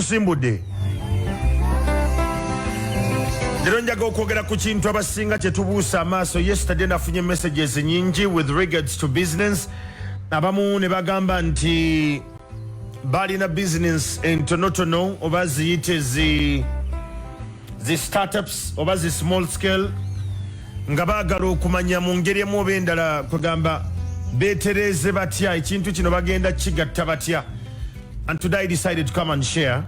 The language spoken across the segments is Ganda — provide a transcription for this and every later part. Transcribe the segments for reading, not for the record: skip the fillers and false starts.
nkusimbudde lero njaga okwogera ku kintu abasinga kyetubuusa amaaso. Yesterday nafunye messages nyingi with regards to business. Abamu ne bagamba nti balina business entonotono oba ziyite zi startups oba zi small scale nga baagala okumanya mu ngeri emu oba endala kugamba beetereze batya ekintu kino bagenda kigatta batya. And today I decided to come and share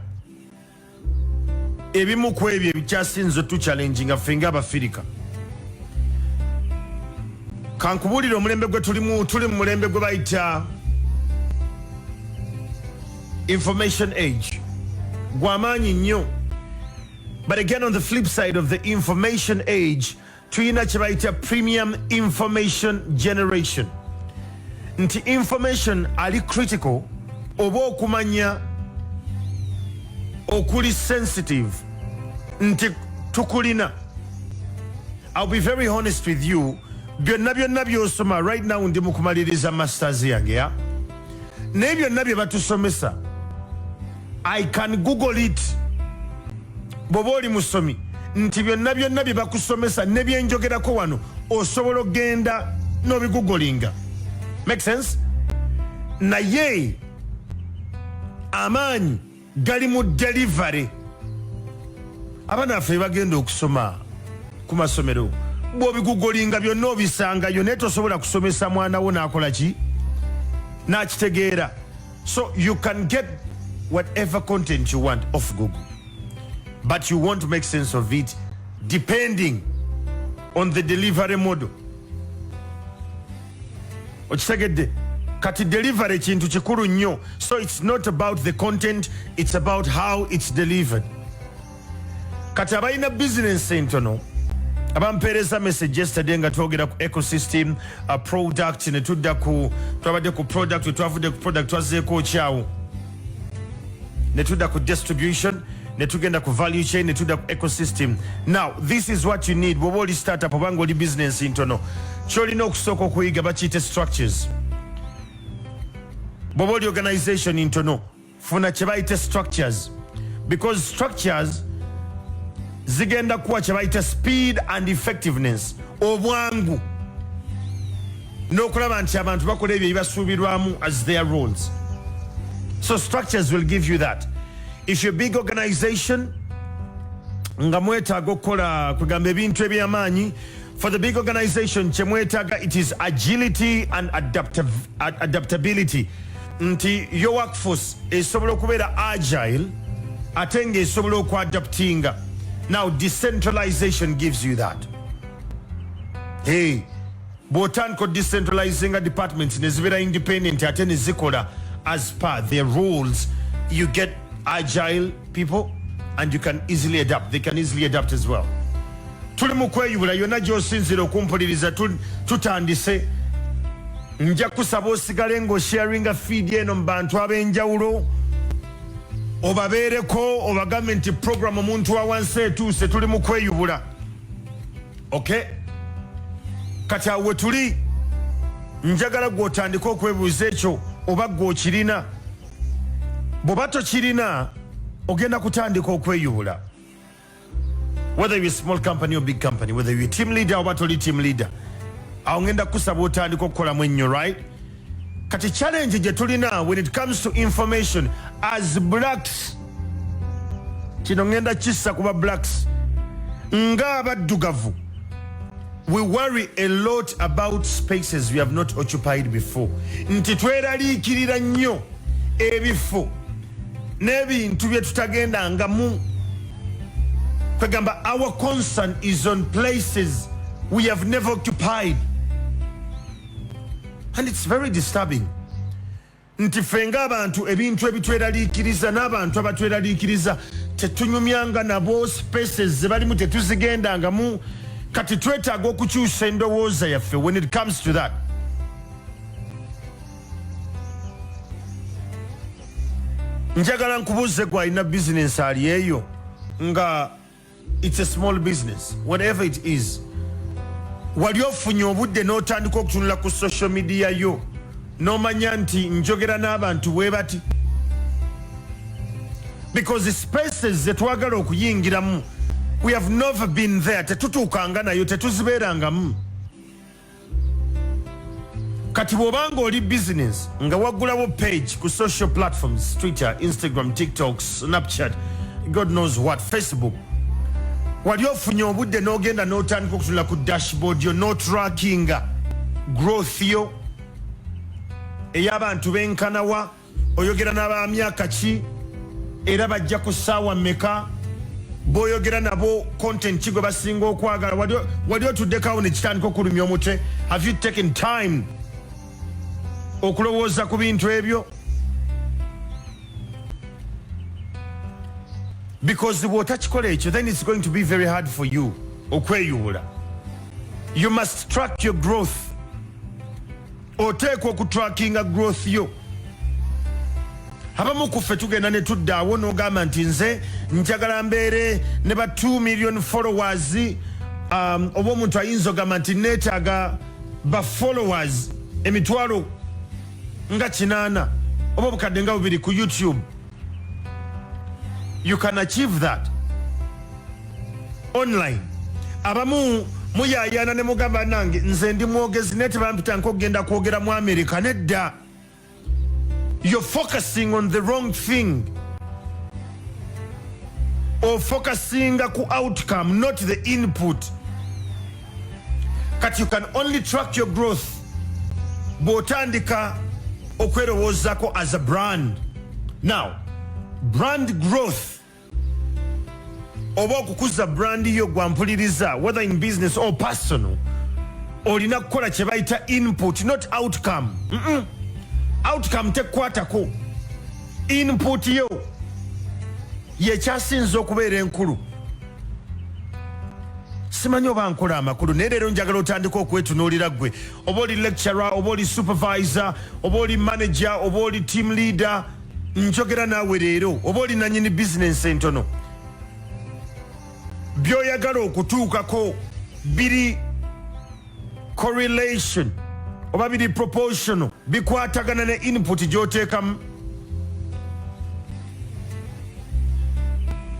ebimu ku ebyo ebikyasinze tuchallenging ffe ng'Abafirika. Kankubuulira omulembe gwe tuli mu mulembe gwe bayita information age. Gwamaanyi nnyo. But again, on the flip side of the information age, tuyina kye bayita premium information generation. Nti information ali critical oba okumanya okuli sensitive nti tukulina. I'll be very honest with you. Byonna byosoma right now ndi mu kumaliriza masters yange ya naye byonna bye batusomesa I can google it bwoba oli musomi nti byonna bye bakusomesa ne byenjogerako wano osobola okgenda n'obigugolinga. Make sense? Naye amaanyi gali mu delivery. Abaana baffe bagenda okusoma ku masomero bw'obigugolinga byonna obisangayo naye tosobola kusomesa mwana wo n'akola ki n'akitegeera. So you can get whatever content you want off Google, but you want to make sense of it depending on the delivery model. Okitegedde kati delivery kintu kikulu nnyo. So it's not about the content, it's about how it's delivered. Kati abalina business entono abampeereza message yesterday nga twogera ku ecosystem product ne tudda ku twabadde ku product twavudde ku product twazeeko okyawo ne tudda ku distribution ne tugenda ku value chain ne tudda ku ecosystem. Now this is what you need bw'oba oli startup oba nga oli business ntono. Kyolina okusooka okuyiga bakiyite structures. Bw'oba oli organization ntono funa kye bayite structures, because structures zigenda kuwa kye bayita speed and effectiveness, obwangu n'okulaba nti abantu bakola ebyo ebibasuubirwamu as their roles. So structures will give you that. If you're a big organization nga mwetaaga okukola kugamba ebintu eby'amaanyi, for the big organization kye mwetaaga it is agility and adaptability. Nti your workforce esobola okubeera agile ate nga esobola okuadaptinga. Now decentralization gives you that. Hey, bw'otandika decentralizing departments ne zibeera independent ate ne zikola as per their rules, you get agile people and you can easily adapt. They can easily adapt as well. Tuli mu kweyubula yonna gy'osinzira okumpuliriza tutandise. Nja kusaba osigale ng'osharinga feed eno mu bantu ab'enjawulo obabeereko obagambe nti program omuntu wa wansi etuuse tuli mu kweyubula. Okay? Kati awo tuli njagala gw'otandika okwebuuza ekyo oba gw'okirina. Bw'oba tokirina ogenda kutandika okweyubula. Whether you're a small company or big company, whether you're a team leader oba toli team leader, awo ngenda kusaba otandika okukolamu ennyo, right? Kati challenge gye tulina when it comes to information as blacks, kino ngenda kissa kuba blacks nga abaddugavu, we worry a lot about spaces we have not occupied before. Nti tweraliikirira nnyo ebifo n'ebintu bye tutagendangamu. Kwegamba our concern is on places we have never occupied. And it's very disturbing. Nti fenga abantu ebintu ebitweraliikiriza n'abantu abatweraliikiriza tetunyumyanga nabo spaces ze balimu tetuzigendangamu. Kati twetaaga okukyusa endowooza yaffe when it comes to that. Njagala nkubuuze gwe alina business ali eyo nga it's a small business, whatever it is. Wali ofunye obudde n'otandika okutunula ku social media yo n'omanya nti njogera n'abantu bwe bati. because the spaces zetwagala okuyingiramu, we have never been there. Tetutuukanga nayo, tetuzibeerangamu. Kati bw'obanga oli business nga waggulawo page ku social platforms, Twitter, Instagram, TikTok, Snapchat, God knows what, Facebook, wali ofunye obudde n'ogenda n'otandika okutunula ku dashboard yo n'otrackinga growth yo ey'abantu benkanawa, oyogera n'abamyaka ki, era bajja ku ssaawa mmeka, boyogera nabo content ki gwe basinga okwagala, wali otuddekawo ne kitandika okulumya omutwe. Have you taken time okulowooza ku bintu ebyo? Because bw'otakikola ekyo, then it's going to be very hard for you okweyubula. You must track your growth. Oteekwa okutrackinga growth yo. Abamu ku ffe tugenda ne tuddaawo n'ogamba nti nze njagala mbeere ne ba 2 million followers, oba omuntu ayinza ogamba nti neetaaga ba followers emitwalo nga 8 oba obukadde nga 2 ku YouTube. You can achieve that online. Abamu muyayana ne mugamba nange nze ndi mwogezi naye tebampita nk'ogenda kwogera mu America. Nedda. You're focusing on the wrong thing, or focusing ku outcome, not the input. But you can only track your growth bw'otandika okwerowoozako as a brand. Now, brand growth, oba okukuza brand yo gwampuliriza, whether in business or personal, olina kukola kye bayita input, not outcome. Outcome tekwatako, input yo yekyasinza okubeera enkulu. Simanyi oba nkola amakulu naye leero njagala otandika okwetunuulira gwe, oba oli lecturer, oba oli supervisor, oba oli manager, oba oli team leader, njogera naawe leero, oba oli nanyini business entono. By'oyagala okutuukako biri correlation oba biri proportional, bikwatagana ne input gy'oteekamu.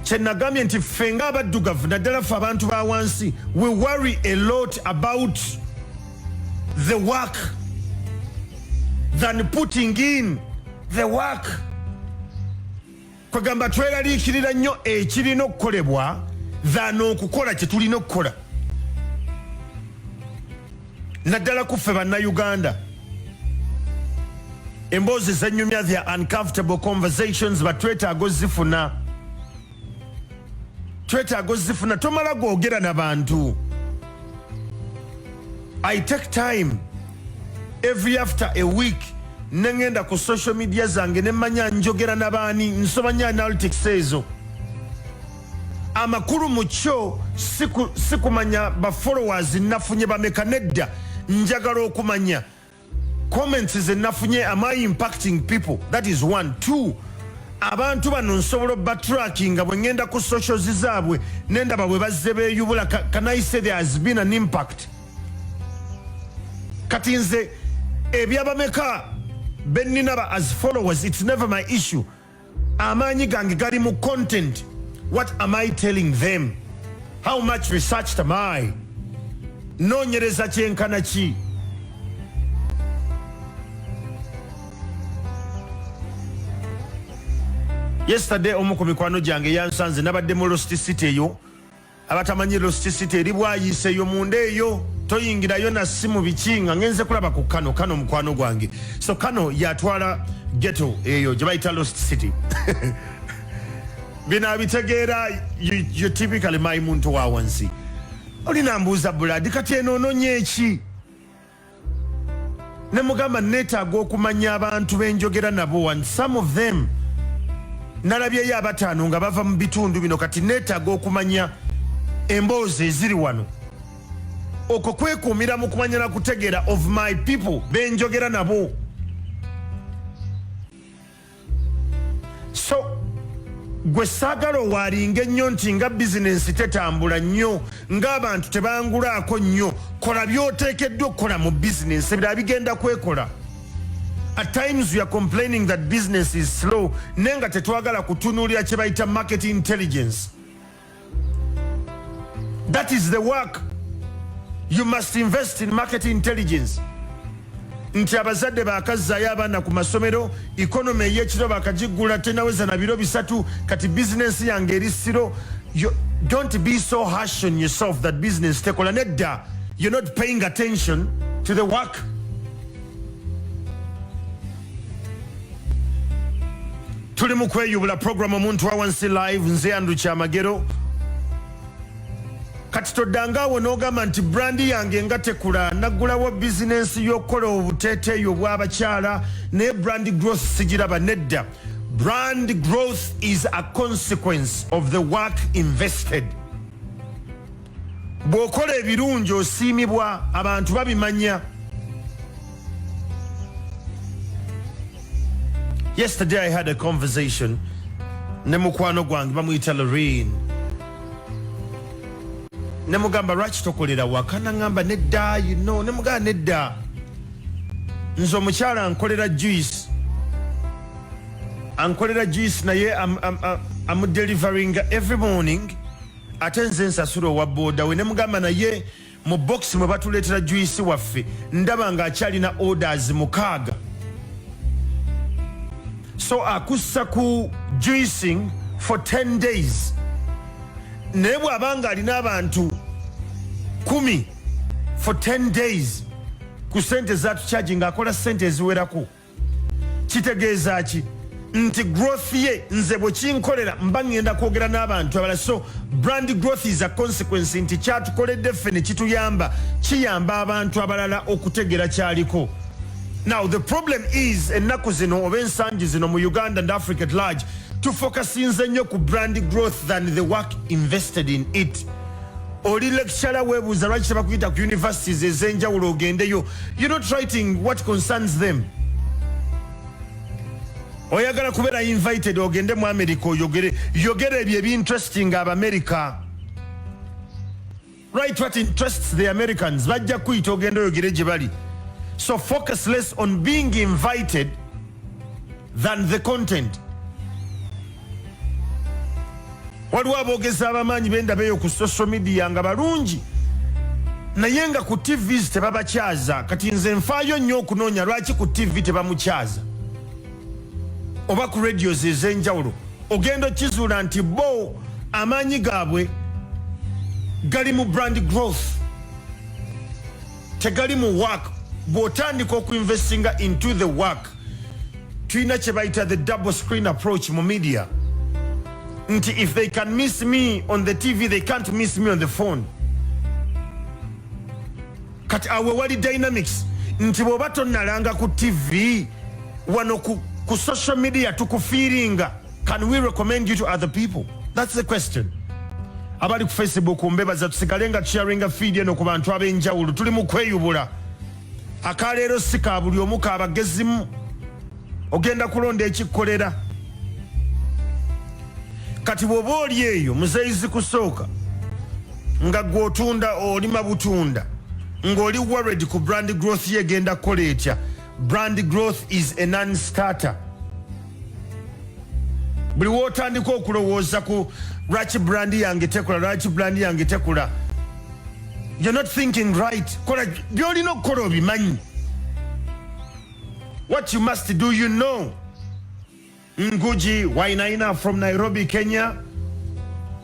Kyenagambye nti ffe ng'abaddugavu naddala ffe abantu ba wansi, we worry a lot about the work than putting in the work. Kwegamba tweraliikirira nnyo ekirina okukolebwa than okukola kye tulina okukola. Naddala ku ffe bannayuganda, emboozi zennyumya the uncomfortable conversations batwetaaga ozifuna. Twetaaga ozifuna, tomala gwogera n'abantu. I take time every after a week nengenda ku social media zange nemmanya njogera n'abaani, nsobanya analytics ezo. Amakulu mu kyo sikumanya ba followers nafunye bameka, nedda njagala okumanya comments ze nafunye, am I impacting people? That is 1. 2, abantu bano nsobola batrackinga bwe ngenda ku socials zaabwe nendaba bwe bazze beeyubula. Can I say there has been an impact? Kati nze ebyabameka benninaba as followers, it's never my issue. Amaanyi gange gali mu content. What am I telling them? How much researched am I? Noonyereza kyenkana ki? Yesterday omu ku mikwano gyange yansanze, nabadde mu Lost City eyo. Abatamanyi Lost City eri bwayise eyo munda eyo, toyingirayo na simu biki, nga ngenze kulaba ku Kano mukwano gwange. So Kano yatwala ghetto eyo gye bayita Lost City. Bino abitegeera, you typically my muntu wa wansi. Olina mbuuza buladi kati eno ononye eki? Ne mugamba neetaaga okumanya abantu benjogera nabo, and some of them nalabyeyo abataano nga bava mu bitundu bino. Kati neetaaga okumanya emboozi eziri wano, okwo kwekuumira mu kumanya na kutegeera of my people benjogera nabo. So gwe saagala owaalinga ennyo nti nga bizinensi tetambula nnyo, ng'abantu tebangulaako nnyo. Kola by'oteekeddwa okukola mu bizinensi, ebirala bigenda kwekola. At times we are complaining that business is slow. Nenga tetwagala kutunuulira kye bayita market intelligence. That is the work. You must invest in market intelligence. Nti abazadde bakazzayo abaana ku masomero, economy ey'ekiro bakagigula tenaweza na biro bisatu, kati business yange eri siro. Don't be so harsh on yourself that business tekola nedda. You're not paying attention to the work. Tuli mu kweyubula program omuntu wa wansi live, nze Andrew Kyamagero. Kati toddanga awo n'ogamba nti brandi yange nga tekula, naggulawo bizinensi y'okukola obuteeteeyi obw'abakyala naye brand growth sigiraba nedda. Brand growth is a consequence of the work invested. Bw'okola ebirungi osiimibwa, abantu babimanya. Yesterday I had a conversation ne mukwano gwange bamuyita Lorraine. Ne mugamba lwaki tokolera waka, n'angamba nedda, you know, ne mugamba nedda. Nze omukyala ankolera juice. Ankolera juice naye I'm delivering every morning. Ate nze nsasula owa boda we, ne mugamba naye mu box mwe batuleetera juice waffe ndaba ng'akyalina orders mukaaga. So akussa ku juicing for 10 days. Naye bw'abanga alina abantu 10 for 10 days ku sente z'atucharging akola sente eziwerako. Kitegeeza ki? Nti growth ye nze bwe kinkolera mba ngenda kwogera n'abantu abala. So brand growth is a consequence. Nti kyatukoledde ffe ne kituyamba, kiyamba abantu abalala okutegera kyaliko. Now the problem is ennaku zino oba ensangi zino mu Uganda and Africa at large tufokasinze nnyo ku brand growth than the work invested in it. Oli lecturer weebuuza lwaki tebakuyita ku universities ez'enjawulo ogendeyo. You're not writing what concerns them. Oyagala kubeera invited ogende mu America oyogere ebyo ebinteresting Abamerica. Write what interests the Americans. Bajja kuyita ogende oyogere gye bali. So focus less on being invited than the content. Waliwo aboogezi abamanyi bendabeeyo ku social media nga balungi naye nga ku TVs tebabakyaza. Kati nze nfaayo nnyo okunoonya lwaki ku TV tebamukyaza oba ku radios ez'enjawulo. Ogenda okizuula nti bo amaanyi gaabwe gali mu brand growth, tegali mu work. Bw'otandika okuinvestinga into the work, tulina kye bayita the double screen approach mu media. Nti if they can miss me on the TV, they can't miss me on the phone. Kati awe wali dynamics. Nti bw'oba tonnalanga ku TV, wano ku social media tukufiiringa. Can we recommend you to other people? That's the question. Abali ku Facebook mbebaza tusigale nga tusharinga feed eno ku bantu ab'enjawulo. Tuli mu kweyubula. Akaleero si ka buli omu k'abagezimu. Ogenda kulonda ekikkolera. Kati bw'oba oli eyo muzeyizi kusooka nga gw'otunda olima butunda ng'oli worried ku brand growth ye egenda kukola etya. Brand growth is a non-starter. Buli w'otandika okulowooza ku lwaki brand yange tekula, lwaki brand yange tekula, you're not thinking right. Kola byolina okukola obimanyi. What you must do, you know. Nguji Wainaina from Nairobi, Kenya.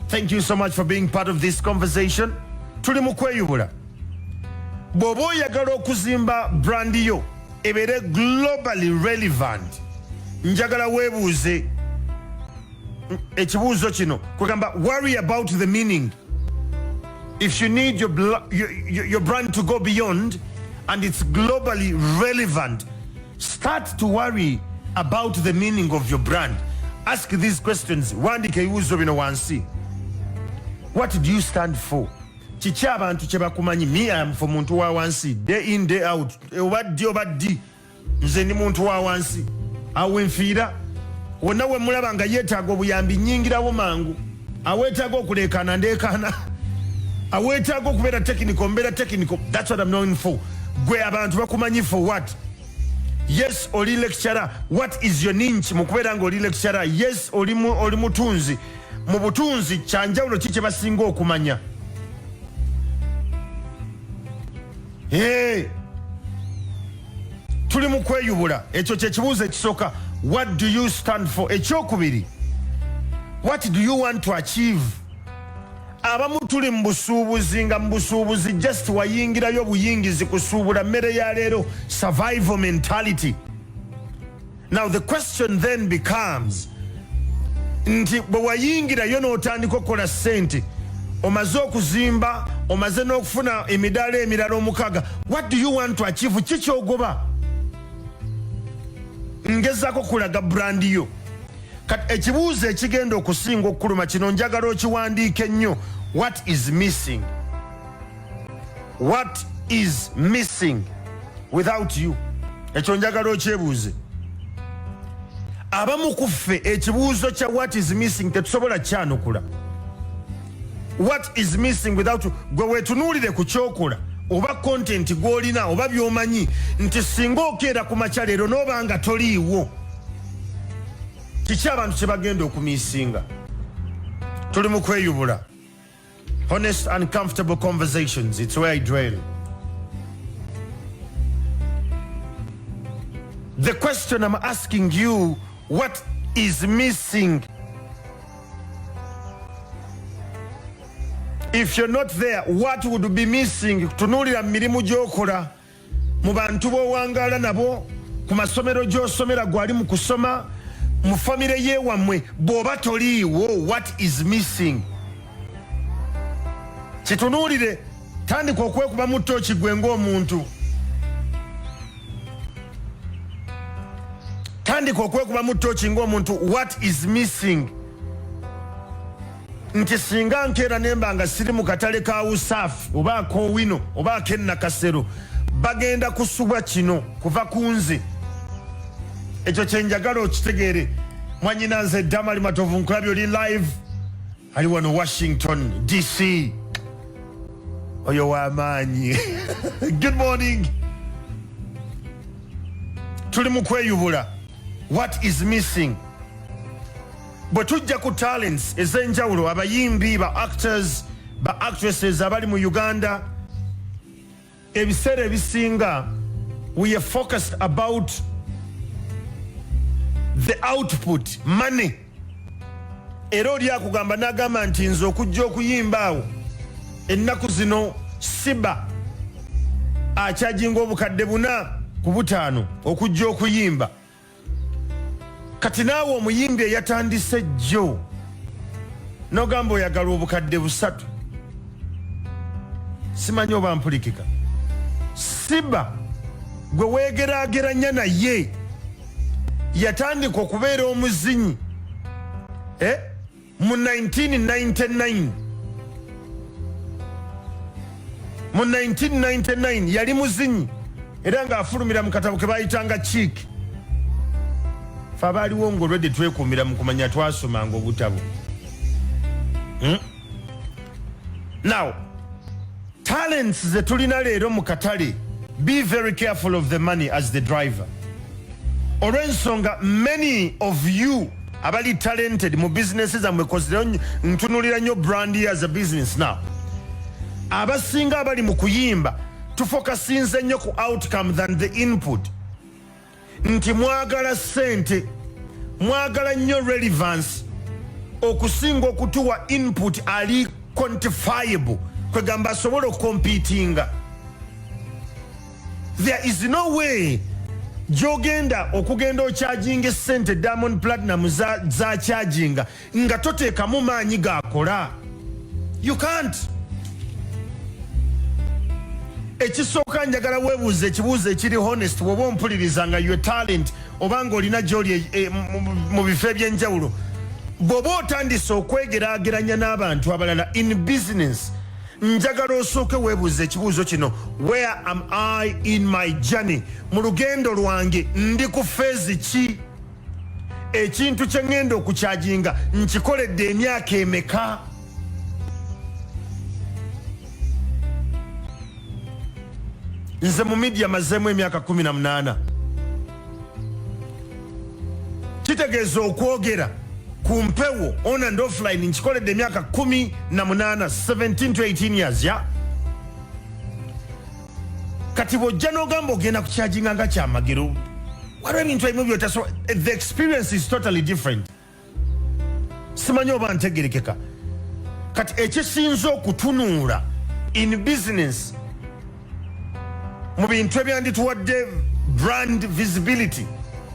Thank you so much for being part of this conversation. Tuli mu kweyubula. Bw'oba oyagala okuzimba brand yo ebeere globally relevant, njagala weebuuze ekibuuzo kino kugamba worry about the meaning. If you need your brand to go beyond and it's globally relevant, start to worry about the meaning of your brand. Ask these questions. Wandike ebibuuzo bino wansi. What do you stand for? Kiki abantu kye bakumanyi? Me, I am for muntu wa wansi. Day in, day out. Obaddi. Nze ndi muntu wa wansi. Awe nfiira. Wonna we mulaba nga yeetaaga obuyambi nnyingirawo mangu. Aweetaaga okuleekaana ndeekaana. Aweetaaga okubeera technical mbeera technical. That's what I'm known for. Gwe abantu bakumanyi for what? Yes, oli lecturer. What is your niche? Mukubeera nga oli lecturer. Yes, oli mutunzi. Mu butunzi kyanjawulo ki kye basinga okumanya? Tuli mu kweyubula. Ekyo kye kibuuzo ekisooka. What do you stand for? Ekyokubiri, what do you want to achieve? Abamu tuli mu busuubuzi nga mu busuubuzi just wayingirayo buyingizi kusuubula mmere ya leero, survival mentality. Now the question then becomes, nti bwe wayingirayo n'otandika okukola ssente, omaze okuzimba, omaze n'okufuna emidaala emirala omukaaga, what do you want to achieve? Ki kyogoba? Ngezaako kulaga brandi yo. Kati ekibuuzo ekigenda okusinga okuluma kino njagala okiwandiika ennyo. What is missing? What is missing without you? Ekyo njagala okyebuuze. Abamu ku ffe ekibuuzo kya what is missing tetusobola kyanukula. What is missing without you? Gwe weetunuulire ku kyokola oba content gw'olina oba by'omanyi nti singa okeera ku makya leero n'oba nga toliiwo, kiki abantu kye bagenda okumiisinga? Tuli mu kweyubula. Honest, uncomfortable conversations, it's where I dwell. The question I'm asking you, what is missing? If you're not there, what would be missing? Tunuulira mirimu gy'okola, mu bantu b'owangaala nabo, ku masomero gy'osomera gwali mu kusoma, mu famire y'ewammwe bw'oba toliiwo, what is missing? Kitunuulire, tandika okwekuba mu ttooki gwe ng'omuntu. Tandika okwekuba mu ttooki ng'omuntu. What is missing? Nti singa nkeera nemba nga siri mu katale ka Usaafu oba ak'Owino oba ak'Ennakasero, bagenda kusubwa kino kuva ku nze. Ekyo kye njagala okitegeere. Mwanyina nze Damali Matovu, nkulabye oli live ali wano Washington DC. Oyo w'amaanyi. Good morning. Tuli mu kweyubula. What is missing? Bwe tujja ku talents ez'enjawulo, abayimbi, ba actors, ba actresses abali mu Uganda, ebiseera ebisinga we are focused about the output, money. Era oli akugamba n'agamba nti nze okujja okuyimba awo ennaku zino siba akyajinga obukadde 4 ku 5 okujja okuyimba. Kati naawe omuyimbi eyatandise jjo n'ogamba oyagala obukadde 3. Simanyi oba mpulikika. Siba gwe weegeraageranya naye yatandika okubeera omuzinyi mu 1999. Mu 1999 yali muzinyi era ng'afulumira mu katabo ke baayitanga Chick. Fe abaaliwo ng'olwedde twekuumira mu kumanya twasomanga obutabo. Now, talents ze tulina leero mu katale, be very careful of the money as the driver. Olw'ensonga many of you abali talented mu businesses zammwe, ntunulira nnyo brand as a business now. Abasinga abali mu kuyimba tufokasinze nnyo ku outcome than the input. Nti mwagala ssente, mwagala nnyo relevance okusinga okutuwa input ali quantifiable kwegamba asobola okumpetinga. There is no way gy'ogenda okugenda okyajinga essente Diamond Platinum za kyajinga nga toteekamu maanyi g'akola. You can't. Ekisooka njagala weebuuze ekibuuzo ekiri honest bw'oba ompuliriza nga your talent oba ng'olina gy'oli mu bifo eby'enjawulo. Bw'oba otandise okwegeraageranya n'abantu abalala in business, njagala osooke weebuuze ekibuuzo kino. Where am I in my journey? Mu lugendo lwange ndi ku feezi ki? Ekintu kye ŋŋenda okukyajinga nkikoledde emyaka emeka? Nze mu media mazeemu emyaka 18. kitegeeza okwogera ku mpewo on and offline nkikoledde emyaka 18 17 to 18 years ya kati bw'ojja n'ogamba ogenda kukyajinga nga kyamagero waliwo ebintu ebimu byotasobola. The experience is totally different. Simanyi oba ntegerekeka. Kati ekisinza okutunuula in business mu bintu ebyandituwadde brand visibility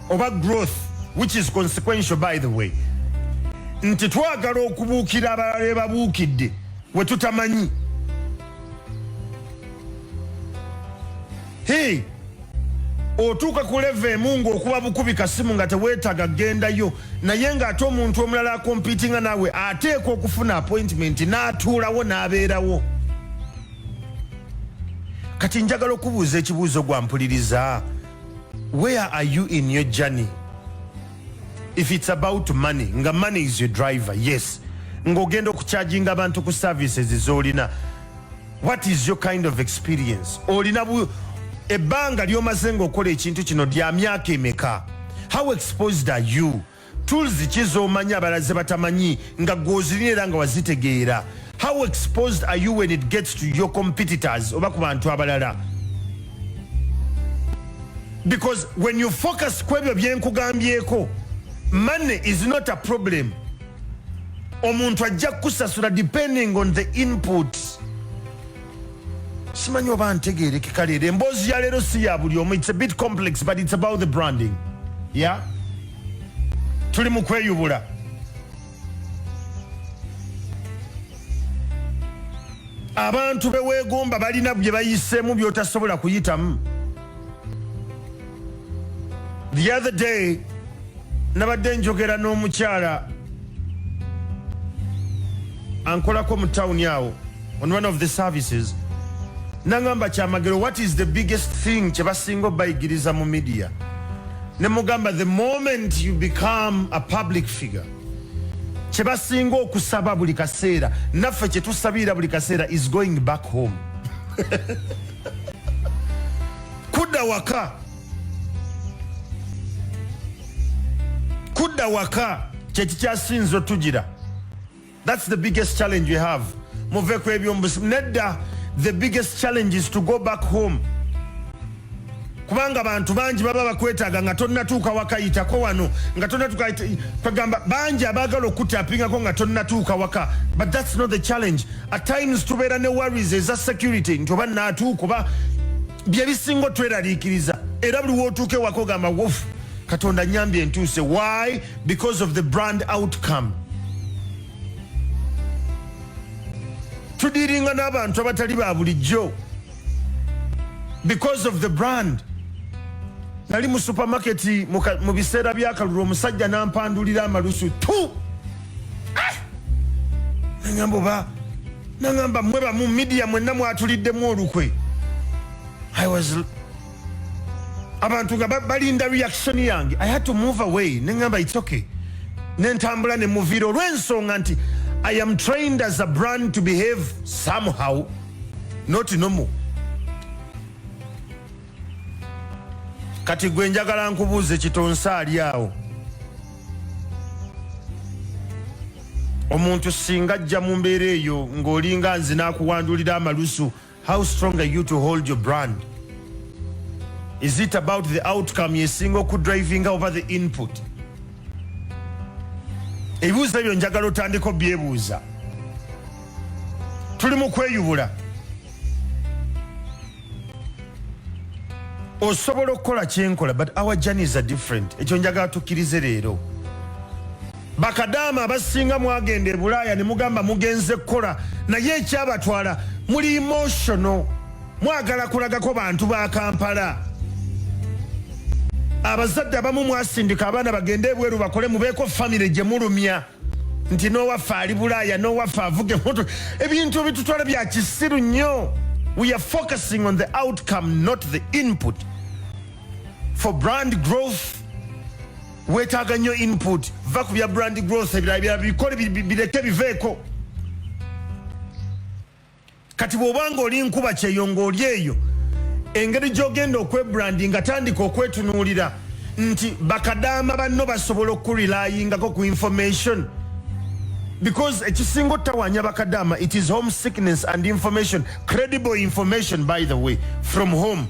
oba growth, which is consequential by the way, nti twagala okubuukira abalala babuukidde we tutamanyi. Hey, otuuka ku level emu ng'okuba bukubi kasimu nga teweetaga gendayo, naye ng'ate omuntu omulala akompitinga naawe ateekwa okufuna appointment n'atuulawo n'abeerawo. Kati njagala okubuuza ekibuuzo gwa mpuliriza. Where are you in your journey? If it's about money, nga money is your driver, yes. Ng'ogenda okucharginga abantu ku services z'olina. What is your kind of experience? Olina ebbanga lyomaze ng'okola ekintu kino lya myaka emeka? How exposed are you? Tools ki z'omanyi abalaze batamanyi nga gw'ozirina era nga wazitegeera? How exposed are you when it gets to your competitors oba ku bantu abalala? Because when you focus ku ebyo bye nkugambyeko, money is not a problem. Omuntu ajja kusasula depending on the input. Simanyi oba ntegeerekeka leero. Emboozi ya leero si ya buli omu. It's a bit complex but it's about the branding. Yeah? Tuli mu kweyubula. Abantu beweegomba balina bye bayiseemu by'otasobola kuyitamu. The other day nabadde njogera n'omukyala ankolako mu tawuni awo on one of the services, nangamba kyamagero, what is the biggest thing kye basinga obayigiriza mu media? Ne mugamba, the moment you become a public figure, kye basinga okusaba buli kaseera, naffe kye tusabira buli kaseera is going back home. Kudda waka. Kudda waka kye kikyasinza otugira. That's the biggest challenge we have. Muve ku eby'omubusimu. Nedda, the biggest challenge is to go back home. Kubanga bantu bangi baba bakwetaaga nga tonnatuuka waka, yitako wano nga tonnatuuka, kwegamba bangi abaagala okutapingako nga tonnatuuka waka. But that's not the challenge. At times tubeera ne worries eza security nti oba naatuuka oba bye bisinga otweraliikiriza, era buli wootuuke waka ogamba wofu Katonda nyambye ntuuse. Why? Because of the brand outcome. Tudiringa n'abantu abatali ba bulijjo because of the brand. Nali mu supermarket mu biseera byakalulu, omusajja nampandulira amalusu tu. Nangamba mweba mu media mwenna mwatuliddemu olukwe. Abantu nga balinda reaction yange. I had to move away. Nengamba it's okay. Nentambula ne muviira olw'ensonga nti I am trained as a brand to behave somehow, not normal. Kati gwe njagala nkubuuze kitonsa ali awo. Omuntu singa ajja mu mbeera eyo ng'olinga nze n'akuwandulira amalusu, how strong are you to hold your brand? Is it about the outcome yesinga okudrivinga over the input? Ebibuuzo ebyo njagala otandika obyebuuza. Tuli mu kweyubula. Osobola okukola kyenkola, but our journeys are different. Ekyo njagala tukkirize leero. Bakadaama abasinga mwagenda e Bulaaya ne mugamba mugenze kukola, naye ekyabatwala muli emotional. Mwagala kulagako bantu ba Kampala. Abazadde abamu mwasindika abaana bagende ebweru bakole mubeeko family gye mulumya nti n'owaffe ali Bulaaya, n'owaffe avuga emoto. Ebintu ebitutwala bya kisiru nnyo. We are focusing on the outcome, not the input. For brand growth, weetaaga nnyo input. Va ku bya brand growth, ebirala bikole bireke biveeko. Kati bw'obanga oli nkuba kyeyongo oli eyo, engeri gy'ogenda okwebrandinga tandika okwetunuulira nti bakadaama banno basobola okurelayingako ku information, because ekisinga ottawanya bakadaama, it is homesickness and information, credible information by the way from home,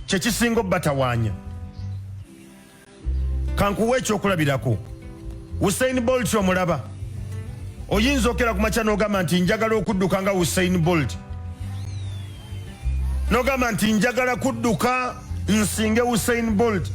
kyekisinga obbatawanya. Kankuwa ekyokulabirako, Usain Bolt omulaba, oyinza okera ku makya n'ogamba nti njagala okudduka nga Usain Bolt, n'ogamba nti njagala kudduka nsinge Usain Bolt,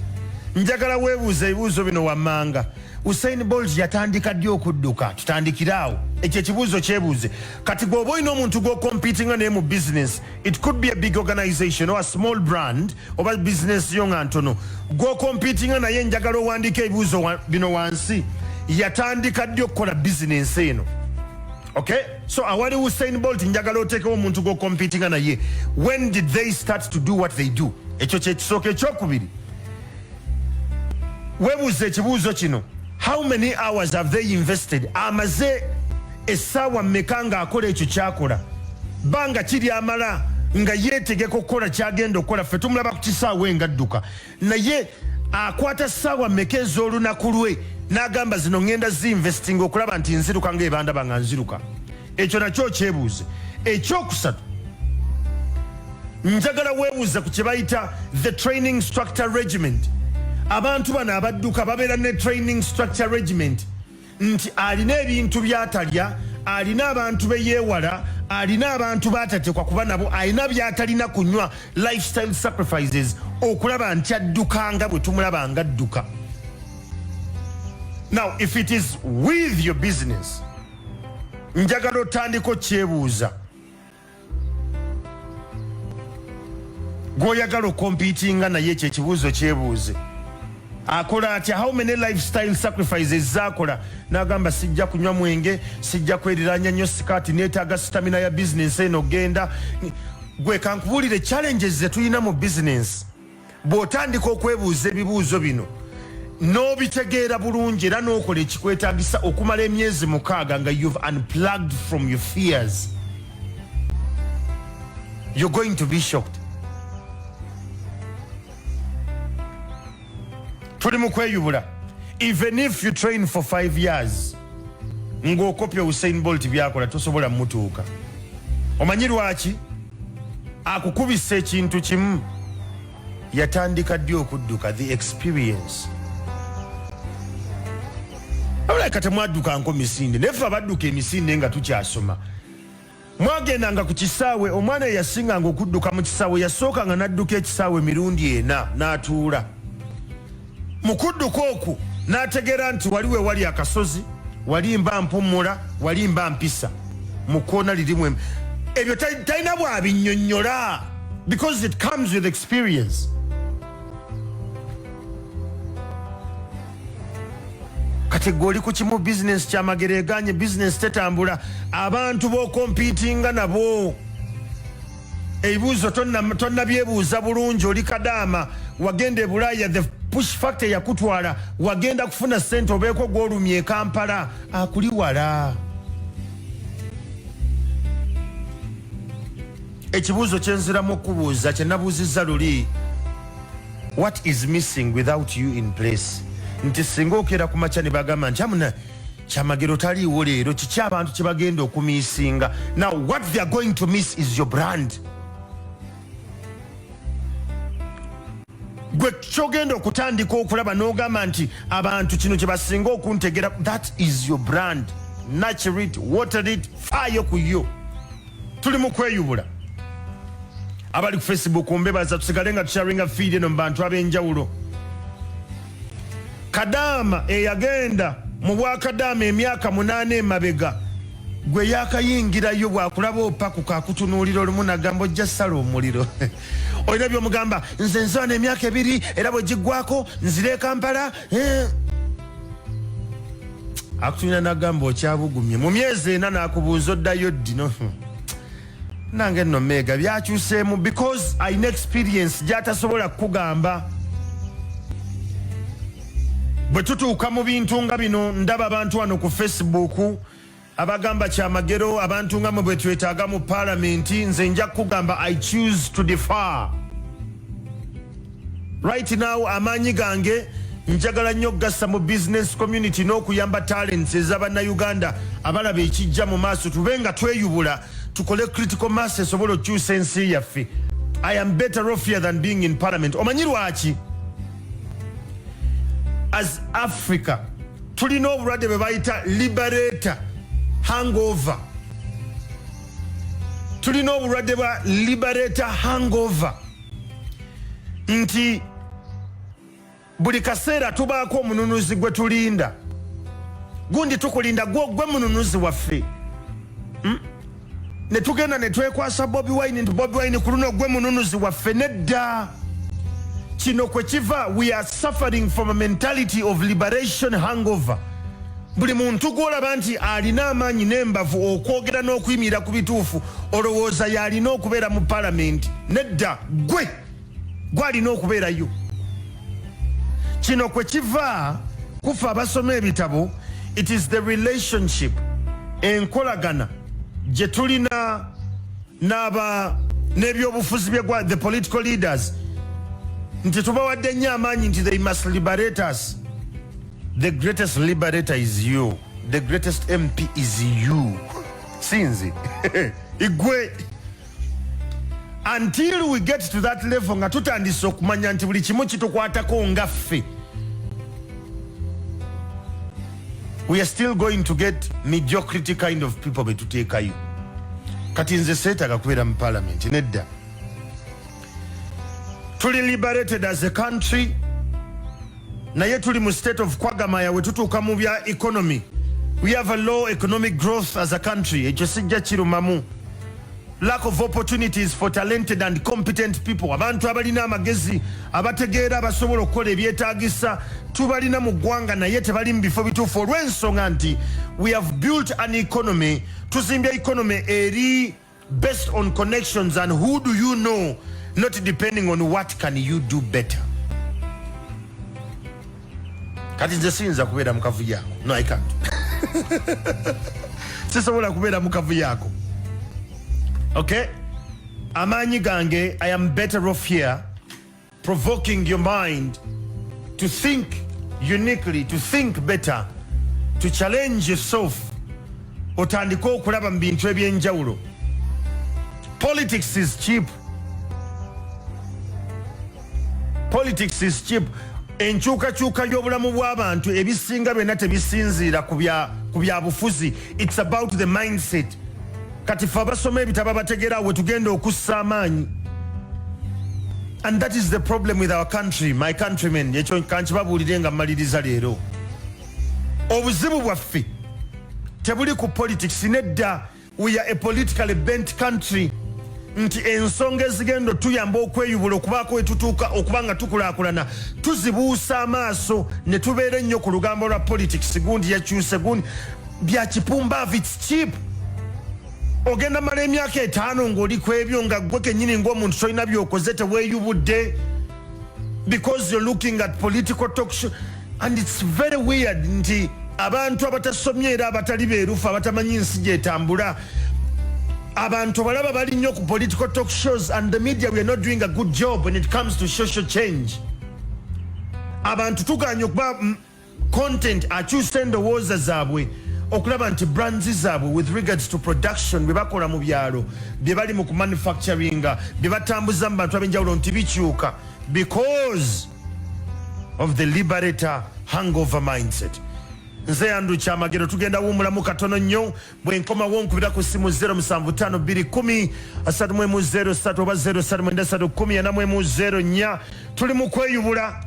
njagala weebuuza ebibuuzo bino wammanga. Usain Bolt yatandika ddi okudduka? Tutandikiraawo, ekyo ekibuuzo kyebuuze. Kati gwoba olina omuntu gw'ocompetinga naye mu business, it could be a big organization or a small brand oba business yo nga ntono, gw'ocompetinga naye njagala owandiika ebibuuzo bino wansi, yatandika ddi okukola business eno? Okay, so awali Usain Bolt njagala oteekewo omuntu gw'ocompetinga naye, when did they start to do what they do? Ekyo kyekisooka ekyokubiri. Webuuze ekibuuzo kino, how many hours have they invested? Amaze essaawa mmeka nga akola ekyo kyakola? Banga kiri amala nga yeetegeka okukola kyagenda okukola. Ffe tumulaba ku kisaawe nga adduka, naye akwata ssaawa mmeka ez'olunaku lwe n'agamba zino ngenda zinvesting okulaba nti nziruka ng'ebandaba nga nziruka. Ekyo nakyo kyebuuze. Ekyokusatu, njagala weebuuze ku kye bayita the training structure regiment. Abantu bano abadduka babeera ne training structure regiment, nti alina ebintu byatalya, alina abantu beyeewala, alina abantu batatekwa kuba nabo, alina byatalina kunywa, lifestyle sacrifices, okulaba nti adduka nga bwe tumulaba nga adduka. Now if it is with your business, njagala otandika okyebuuza, gw'oyagala okompitinga naye ekyo ekibuuzo kyebuuze. Akola atya? How many lifestyle sacrifices zakola? Nagamba sijja kunywa mwenge, sijja kweriranya nnyo sikaati, neetaaga stamina ya business eno genda. Gwe kankubulire challenges ze tulina mu business, bw'otandika okwebuuza ebibuuzo bino n'obitegeera bulungi era n'okola ekikwetaagisa okumala emyezi 6 nga you've unplugged from your fears, you're going to be shocked. Tuli mu kweyubula. Even if you train for 5 years ng'okopya Usain Bolt byakola, tosobola mutuuka. Omanyi lwaki? Akukubisa ekintu kimu, yatandika ddi okudduka, the experience. Abulaka temwadduka nko misinde, nefe abadduka emisinde nga tukyasoma. Mwagendanga ku kisaawe, omwana eyasinganga okudduka mu kisaawe yasookanga n'adduka ekisaawe mirundi 4 n'atuula. Mukudduka oku n'ategeera nti waliwe wali akasozi, wali mba mpumula, wali mba mpisa, mukoona lirimu. Ebyo talina bwabinnyonnyola, because it comes with experience. Kati goli ku kimu business kyamagereganye, business tetambula, abantu b'okompitinga nabo. Ebibuuzo tonna byebuuza bulungi, oli kadaama, wagenda e Bulaaya, the push factor yakutwala, wagenda kufuna sente obeeko gw'olumye Kampala, akuli wala. Ekibuuzo kyenziramu okubuuza, kye nabuuzizza luli, what is missing without you in place? Nti singa okera ku makya ne bagamba nti amuna kyamagero taliiwo leero, kiki abantu kye bagenda okumiisinga? Now what they are going to miss is your brand. Gwe kyogenda okutandika okulaba n'ogamba nti abantu kino kye basinga okuntegera, that is your brand. Nurture it, water it, faayo ku yo. Tuli mu kweyubula. Abali ku Facebook mbebaza, tusigale nga tusharinga feed eno mu bantu ab'enjawulo. Kadaama eyagenda mu bwakadaama emyaka 8 emabega, gwe yakayingirayo bwakulaba opaku kakutunuulira olumu nagamba ojja sala omuliro. Olina byomugamba, nze nzana emyaka 2 era bwe giggwako nzire Kampala. Akutunira nagamba okyabugumye. Mu myezi 4 n'akubuuza oddayo ddino. Nange nno mega byakyuseemu, because ayina experience gy'atasobola kukugamba. Bwe tutuuka mu bintu nga bino, ndaba abantu wano ku Facebook abagamba kyamagero, abantu nga bwe twetaaga mu parliamenti, nze nja kugamba I choose to defer. Right now amaanyi gange njagala nnyo gassa mu business community n'okuyamba talents ez'abannayuganda abalaba ekijja mu maaso tube nga tweyubula tukole critical mass esobola okukyusa ensi yaffe. I am better off here than being in parliament. Omanyi lwaki? As Africa tulina obulwadde bwe bayita liberator hangover. Tulina obulwadde bwa liberator hangover nti buli kaseera tubaako omununuzi gwe tulinda. Gundi tukulinda gwe mununuzi waffe. Ne tugenda ne twekwasa Bobi Wine nti Bobi Wine ku luno gwe mununuzi waffe. Nedda. Kino kwe kiva, we are suffering from a mentality of liberation hangover. Buli muntu gwolaba nti alina amaanyi n'embavu okwogera n'okuyimira ku bituufu olowooza yalina okubeera mu parliament. Nedda, gwe alina okubeerayo. Kino kwe kiva kufa abasoma ebitabo. It is the relationship, enkolagana gye tulina n'ebyobufuzi bye the political leaders nti tubawadde nnyo amaanyi nti they must liberate us. The greatest liberator is you. The greatest MP is you. Sinzi. Igwe. Until we get to that level nga tutandise okumanya nti buli kimu kitukwatako ngaffe, we are still going to get mediocrity kind of people betuteekayo. Kati nze seetaaga kubeera mu parliament. Nedda. Tuli liberated as a country, naye tuli mu state of kwagamaya we tutuuka mu bya economy. We have a low economic growth as a country. Ekyo sijja kirumamu. Lack of opportunities for talented and competent people. Abantu abalina amagezi abategeera abasobola okukola ebyetaagisa tubalina mu ggwanga naye tebali mu bifo bituufu olw'ensonga nti we have built an economy, tuzimbya economy eri based on connections and who do you know, not depending on what can you do better. Kati nze siyinza kubeera mu kavu yaako. No, I can't. Sisobola kubeera mu kavu yaako. Okay? Amaanyi gange, I am better off here, provoking your mind to think uniquely, to think better, to challenge yourself. Otandika okulaba mu bintu ebyenjawulo. Politics is cheap. Politics is cheap. Enkyukakyuka y'obulamu bw'abantu ebisinga byonna tebisinziira ku bya bufuzi. It's about the mindset. Kati ffe abasoma ebitabo bategeera we tugenda okussa amaanyi. And that is the problem with our country, my countrymen. Ekyo kankibabuulire nga mmaliriza leero. Obuzibu bwaffe tebuli ku politics. Nedda, we are a politically bent country. Nti ensonga ezigenda tuyamba okweyubula okubaako we tutuuka okubanga tukulaakulana tuzibuusa amaaso ne tubeera ennyo ku lugambo lwa politics. Gundi yakyuse, gundi bya kipumbavu. It's cheap. Ogenda mala emyaka 5 ng'oli ku ebyo nga gwe kennyini ng'omuntu tolina by'okoze teweeyubudde because you're looking at political talk show. And it's very weird nti abantu abatasomye era abatali beerufu abatamanyi nsi gyetambula abantu balaba bali nnyo ku political talk shows, and the media, we are not doing a good job when it comes to social change. Abantu tuganye okuba content akyusa endowooza zaabwe okulaba nti brands zaabwe with regards to production bye bakola mu byalo bye bali mu kumanufacturinga bye batambuza mu bantu ab'enjawulo nti bikyuka because of the liberator hangover mindset. Nze Andrew Kyamagero tugenda wuumulamu katono nnyo bwe nkomawo nkubira ku simu 075210 oba 0710 tuli mu kweyubula.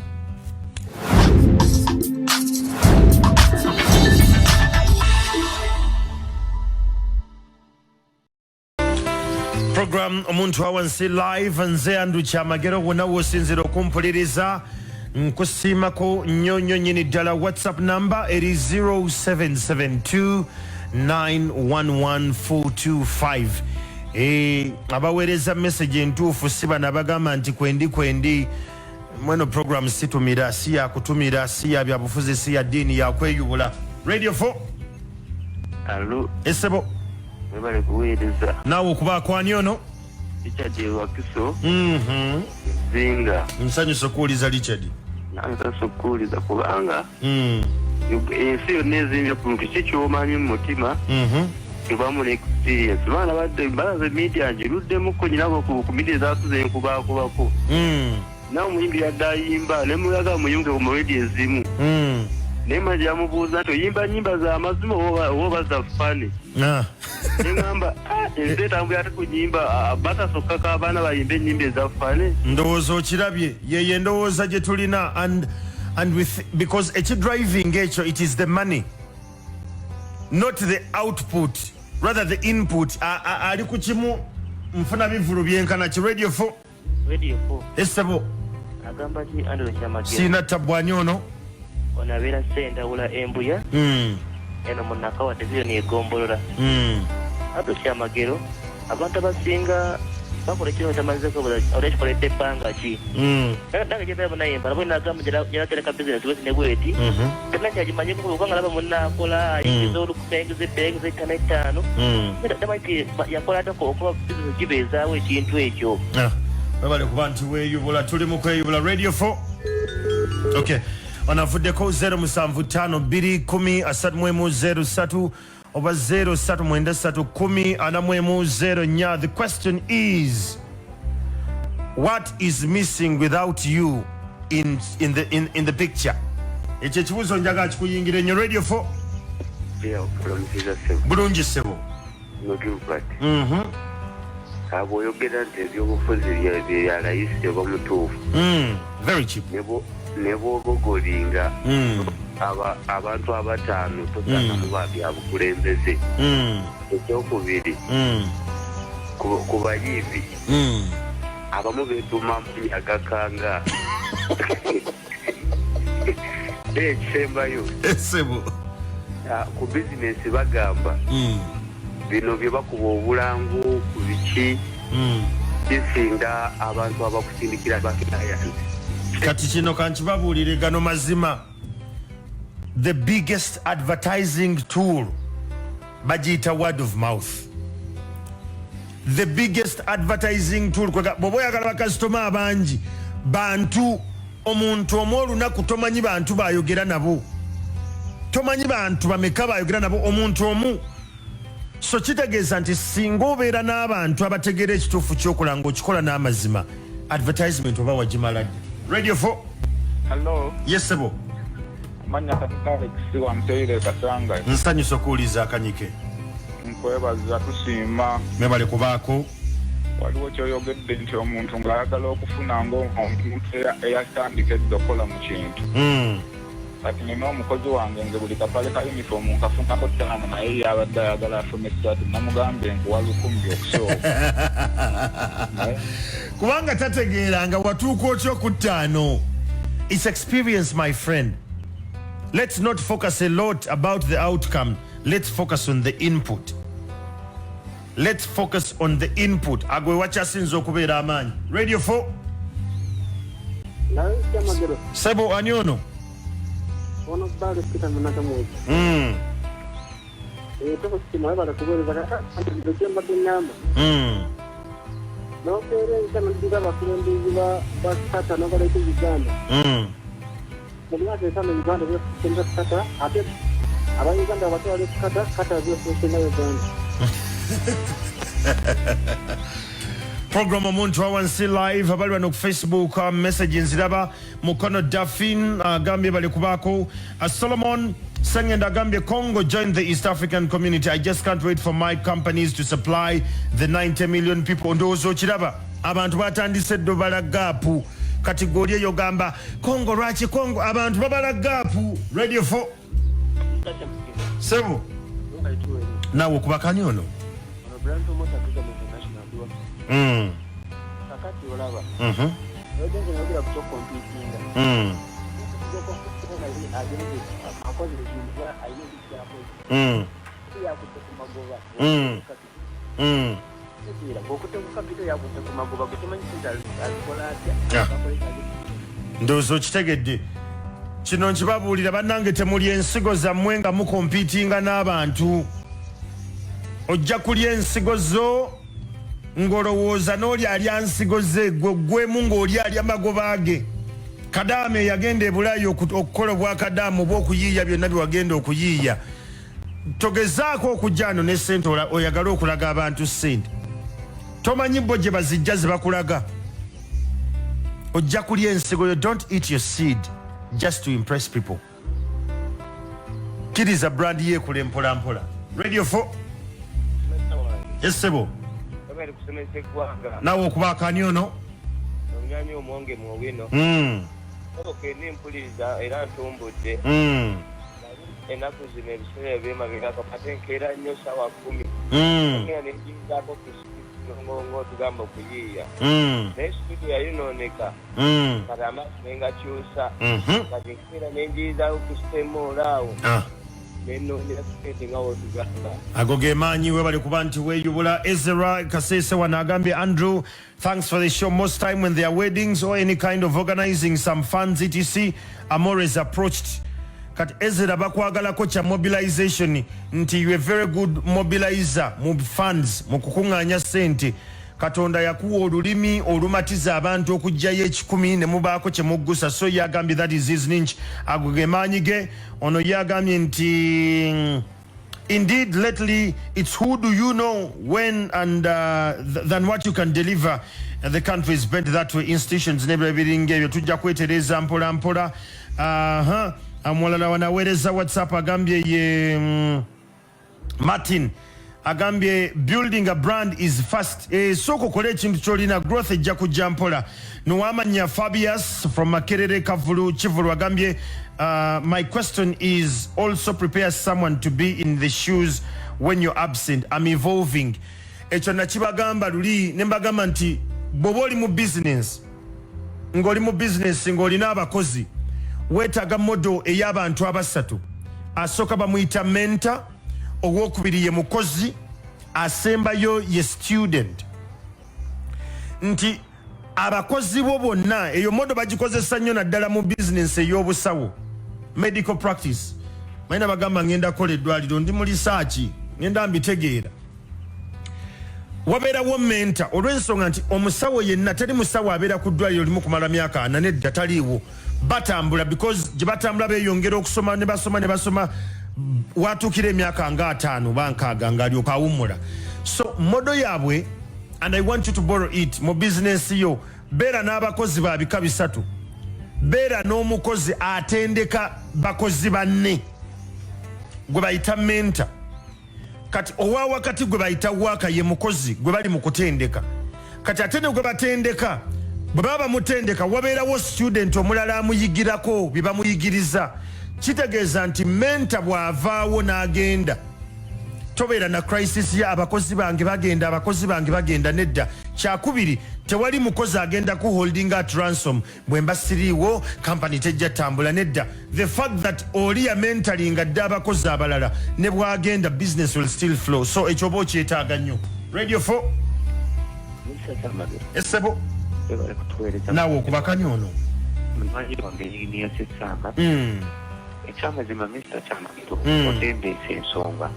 Program omuntu awansi live. Nze Andrew Kyamagero wonna wosinzira okumpuliriza nkusiimako nnyo nnyini ddala. WhatsApp number eri 0772911425. Abaweereza message entuufu si bano abagamba nti kwendi mweno program situmira, si yakutumira, si ya byabufuzi, si ya ddiini, yakweyubula. Radio 4. Allo. Esebo. Webale kuweereza. Naawe okubaako ani ono? Richard Wakiso. Zinga. Nsanyusa okuwuliza Richard. nange sokkuliza kubanga ensi yonna ezimbye ku muntu kikyomanyi mu mutima kibamu ne experience baana badde balaze media ngiruddemukko nyinabo ku media zaatuze nkubaakubako nawe omuyimbi yadde ayimba ne muyaga muyunge ku mawedi ezimu naye manje yamubuuza nti oyimba nnyimba za mazima oba za fani neŋŋamba ensi etambula ate ku nnyimba batasokkako abaana bayimba ennyimba eza fani ndowooza okirabye yeye endowooza gye tulina and with because ekidriving ekyo it is the money not the output rather the input ali ku kimu nfuna bivulu byenkana ki radio 4 esebo agamba ki andolo kyamagero siina tabwani ono onabeera sendawula embuya eno munakawa teziyo negombolola andolo kyamagero abantu abasinga bakola ekiro tamazeko olekikoledde ebbanga ki nange gyebeera munayemba nabo nagamba gyeratereka bizinesi wesi ne bweti tena kyagimanyeko kubanga laba munakola ayingiza olukupengeza ebbengeza ettano ettaano damanti yakola atako okuba bizinesi gibeezaawo ekintu ekyo webale kuba nti weeyubula tuli mu kweyubula radio 4 okay onavuddeko 075 oba 03 the question is what is missing without you in the picture ekyo ekibuuzo njagala kikuyingire nnyo radio 4 bulungi sebo bw'oyogera nti ebyobufuzi byalayisi oba mutuufu very cheap ne bw'obogolinga abantu abataano tosaana muba byabukulembeze ekyokubiri ku bayivi abamu beetuma mpuyagakanga ekisembayo esebo ku bizinesi bagamba bino bye bakuba obulango ku biki kisinga abantu abakusindikira bakinayanzi kati kino kankibabuulire gano mazima the biggest advertising tool bagiyita word of mouth the biggest advertising tool bw'oba oyagala bakasitoma abangi bantu omuntu omu olunaku tomanyi bantu bayogera nabo tomanyi bantu bameka bayogera nabo omuntu omu so kitegeeza nti singa obeera n'abantu abategeera ekituufu kyokola ng'okikola n'amazima advertisement oba wagimala dde radio 4 hello yes sebo manya Alex wamteire Kasanga nsanyusa okuwuliza akanyike nkwebaza tusiima mebale kubaako waliwo kyoyogedde nti omuntu ng'ayagala okufuna ng'omuntu eyatandika eddokola mu kintu kati nina omukozi wange nze buli kapale ka yunifoomu nkafunako ttaano naye yabadde ayagala afune essatu namugambye nkuwa 10 okusooka kubanga tategeera nga watuuka otyo ku ttaano. It's experience, my friend. Let's not focus a lot about the outcome. Let's focus on the input. Let's focus on the input. Agwe wachasinzo okubeera amaanyi. Radio 4. Sebo anyono. Ono bali kita manaka moja. Toko sima bala kubereza ka ndikemba dinyamba. No kere kama ndiga bakundi ziba bakata no bale kuziganda. Mwana sana Uganda byo kenda kata ate abanyuganda batwale kata byo kenda Uganda. Program omuntu awansi live abali wano ku Facebook message nziraba mukono Dafin Gambia bali kubako Solomon Sengenda Gambia Congo joined the East African community. I just can't wait for my companies to supply the 90 million people. Ndozo chiraba abantu batandise dobala gapu kategoria yo gamba Congo rachi Congo abantu babala gapu. Radio 4 Sebo nawo kubakanyono Kakati olaba. Odenze nobira kucho competing. Akoze bijinja ayindi cyako. Ya kutokumagoba. Kira bokutoka bito ya kutokumagoba kutemanyi kinda alkolate. Ndozo kitegedde. Kino nkibabuulira bannange temuli ensigo zammwe nga mukompitinga n'abantu. Ojja kulya ensigo zo ngolowooza n'oli alya nsigo ze gwemu ng'oli alya magoba ge Kadame yagenda e Bulaaya okukola obwakadaamu obw'okuyiiya byonna bye wagenda okuyiiya. Togezaako okujja wano ne ssente oyagala okulaga abantu ssente. Tomanyi bo gye bazijja ze bakulaga. Ojja kulya ensigo yo. Don't eat your seed just to impress people. Kiriza brand yeekule mpola mpola. Radio 4. Yes, sebo. Nawe okubaakani ono? Omwami omwonge mwowino. Oke nimpuliriza era ntumbudde. Ennaku zino ebiseera ebyemabegako kate nkeera nnyo ssaawa 10. Ngera ne njingako ngo tugamba okuyiiya. Naye studio yayonooneka. Kati amaaso ne ngakyusa. Kati nkeera ne njirizaako ku sitemoolaawo. Ago ge maanyi we bali kuba nti weeyubula. Ezra Kasese wano agambye Andrew, thanks for the show. Most time when there are weddings or any kind of organizing some funds etc, I'm always approached. Kati Ezra bakwagalako kya mobilization nti you a very good mobilizer mu funds mu kukungaanya ssente. Katonda yakuwa olulimi olumatiza abantu okujjayo 10 ne mubaako kye muggusa. So yagambye that is his niche. Ago ge maanyi ge ono yagambye nti indeed lately it's who do you know when and than what you can deliver. The country is bent that way. Institutions nebyo biringa ebyo tujja kwetereza mpola mpola. Amwalala wanaweereza WhatsApp agambye ye Martin agambye building a brand is fast. Soko kole ekintu kyolina growth ejja kujja mpola. Nuwamanya Fabius from Makerere Kavulu Chivulu agambye my question is also prepare someone to be in the shoes when you're absent. I'm evolving. Ekyo nakibagamba luli ne mbagamba nti bw'oba oli mu business ng'oli mu business ng'olina abakozi weetaaga model ey'abantu abasatu. Asooka bamuyita mentor, owokubiri ye mukozi, asembayo ye student. Nti abakozi bo bonna eyo model bagikozesa nnyo naddala mu business ey'obusawo, medical practice. Mayina bagamba ngenda kola eddwaliro ndi mu research ngenda mbitegeera. Wabeerawo mentor olw'ensonga nti omusawo yenna teri musawo abeera ku ddwaliro limu kumala myaka 4 nedda taliiwo. Batambula because gye batambula beeyongera okusoma ne basoma watuukira emyaka nga 5 bankaaga ng'alyoka awummula. So modo yaabwe, and I want you to borrow it mu business yo, beera n'abakozi ba bika bisatu. Beera n'omukozi atendeka bakozi banne gwe bayita mentor. Kati owa wakati gwe bayita waka ye mukozi gwe bali mu kutendeka. Kati ate ne gwe batendeka bwe baba mutendeka wabeerawo student omulala amuyigirako bye bamuyigiriza. Kitegeeza nti mentor bw'avaawo n'agenda tobeera na crisis ya abakozi bange bagenda nedda. Kyakubiri, tewali mukozi agenda ku holding at ransom bwe mba siriiwo company tejja tambula nedda. The fact that oli ya mentoring adde abakozi abalala ne bwagenda business will still flow. So ekyo oba okyetaaga nnyo. Radio 4 esebo naawe okubakanya ono ekyamazima Mr. Kyamagiro otembeesa ensonga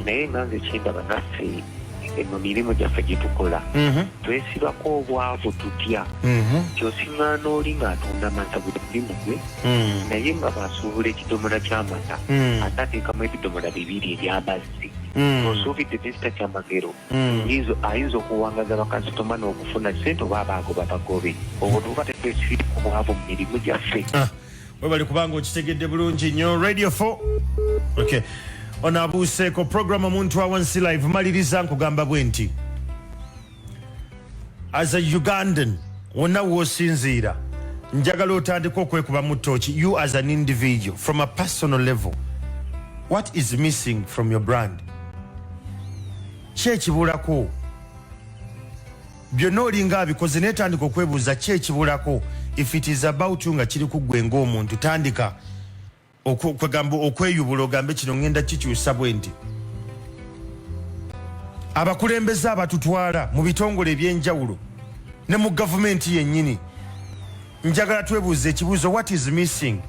naye nanze kyendaba naffe mu mirimu gyaffe gye tukola twesibako obwavu tutya kyosiŋŋaana oli ng'atunda mata buli mulimu gwe naye nga basuubula ekidomola ky'amata ate ateekamu ebidomola 2 eby'amazzi. Osuubidde Mr. Kyamagiro ayinza okuwangaza bakasitoma n'okufuna ssente oba abaagoba bagobe. Obwo tuba tetwesibako obwavu mu mirimu gyaffe. Webali kubanga okitegedde bulungi nnyo. Radio 4 okay. Ono abuuseeko program omuntu awansi live maliriza nkugamba bwe nti as a Ugandan wonna w'osinziira njagala otandika okwekuba mu ttooki. You as an individual from a personal level, what is missing from your brand? Ki ekibulako? Byonna olinga abikoze naye tandika okwebuuza ki ekibulako. If it is about you nga kiri ku ggwe ng'omuntu tandika okwegamba okweyubula ogambe kino ngenda kikyusa bwe nti. Abakulembeze abatutwala mu bitongole ebyenjawulo ne mu gavumenti yennyini njagala twebuuza ekibuuzo, what is missing?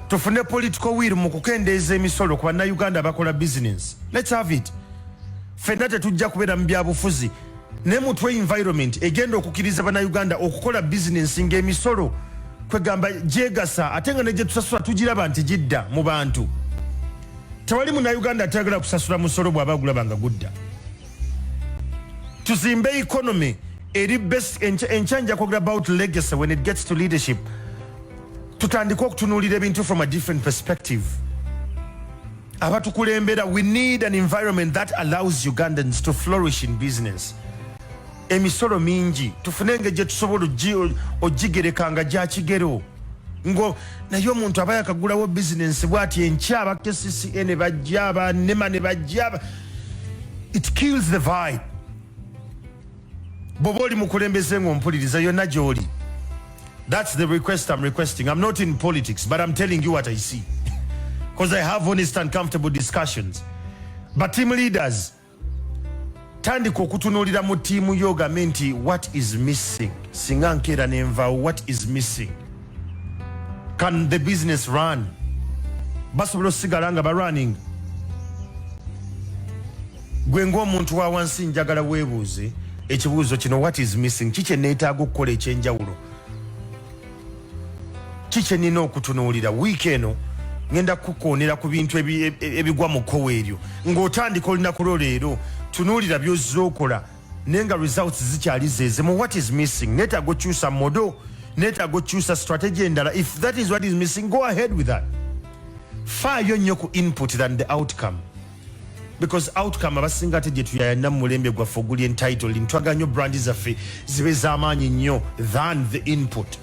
Tufune political will mu kukendeeza emisolo ku bannayuganda abakola business. Let's have it. Ffenna tetujja kubeera mu byabufuzi ne mutwe environment egenda okukkiriza bannayuganda okukola business ng'emisolo kwegamba jegasa ate nga neje tusasula tugiraba nti gidda mu bantu. Tewali Munnayuganda atayagala kusasula musolo bw'aba gulaba gudda. Tuzimbe economy eri best enchanja kwogera about legacy when it gets to leadership. Tutandika okutunuulira ebintu from a different perspective. Abatukulembera, we need an environment that allows Ugandans to flourish in business. Emisolo mingi tufunenge gye tusobola ogigerekanga gya kigero ngo naye omuntu aba yakagulawo business bwati enkyaba KCCA ne bajja abanema ne bajja. It kills the vibe. Bobo oli mukulembeze ng'ompuliriza yonna gy'oli. That's the request I'm requesting. I'm not in politics, but I'm telling you what I see. Because I have honest and comfortable discussions. But team leaders, tandika okutunuulira mu team yoga menti what is missing. Singa nkeera nenva what is missing. Can the business run? Basobola osigala nga running. Gwe ng'omuntu wa wansi njagala weebuuze ekibuuzo kino what is missing. Kiki neetaaga okukola ekyenjawulo? Kiki nina okutunuulira wiiki eno ngenda kukoonera ku bintu ebigwa mu kkowa eryo ng'otandika olunaku lwo leero tunuulira by'ozza okola naye nga results zikyali zeezemu. What is missing? Neetaaga okyusa modo, neetaaga okyusa strategy endala. If that is what is missing, go ahead with that. Faayo nnyo ku input than the outcome, because outcome abasinga ate gye tuyayana mu mulembe gwaffe oguli entitled ntwaga nnyo brandi zaffe zibe z'amaanyi nnyo than the input.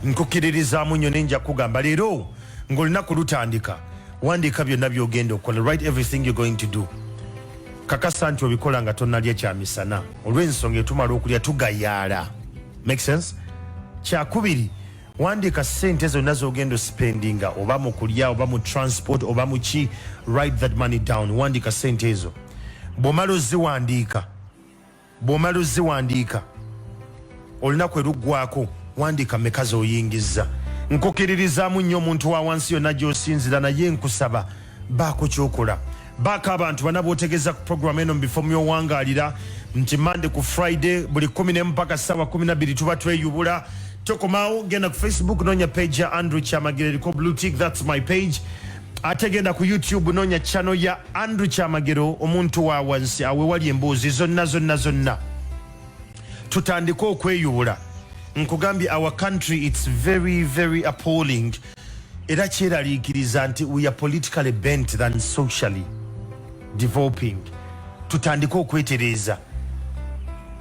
Nkukiririzaamu nnyo nenja kugamba leero ng'olunaku lutandika wandiika byonna by'ogenda okukola. Write everything you're going to do. Kakasa nti obikola nga tonnalya kyamisana olw'ensonga etumala okulya tugayaala. Make sense? Kyakubiri, wandiika ssente zonna z'ogenda spendinga oba mu kulya oba mu transport oba mu ki. Write that money down. Wandiika ssente ezo. Bw'omala oziwandiika olunaku eruggwako wandika mmeka z'oyingizza. Nkukiririzaamu nnyo omuntu wa wansi yonna gy'osinzira naye nkusaba baako ky'okola. Baako abantu bana b'otegeeza ku program eno before myowangaalira nti Monday ku Friday buli 11 mpaka ssaawa 12 tuba tweyubula. Tokomaawo genda ku Facebook noonya page ya Andrew Kyamagero eriko blue tick, that's my page. Ate genda ku YouTube noonya channel ya Andrew Kyamagero omuntu wa wansi awe wali emboozi zonna. Tutandika okweyubula. Nkugambye our country, it's very very appalling. Era kyeraliikiriza nti we are politically bent than socially developing. Tutandika okwetereeza.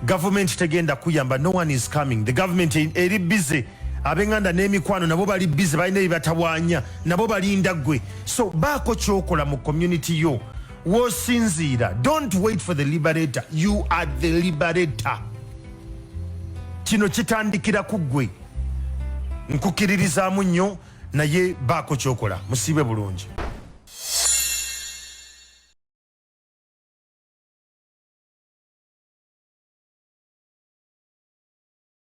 Government tegenda kuyamba, no one is coming. The government eri busy. Abenganda n'emikwano nabo bali busy balina ebibatawaanya nabo balinda ggwe. So baako kyokola mu community yo wosinziira. Don't wait for the liberator, you are the liberator. Kino kitandikira ku ggwe. Nkukiririzaamu nnyo naye baako kyokola. Musiibe bulungi.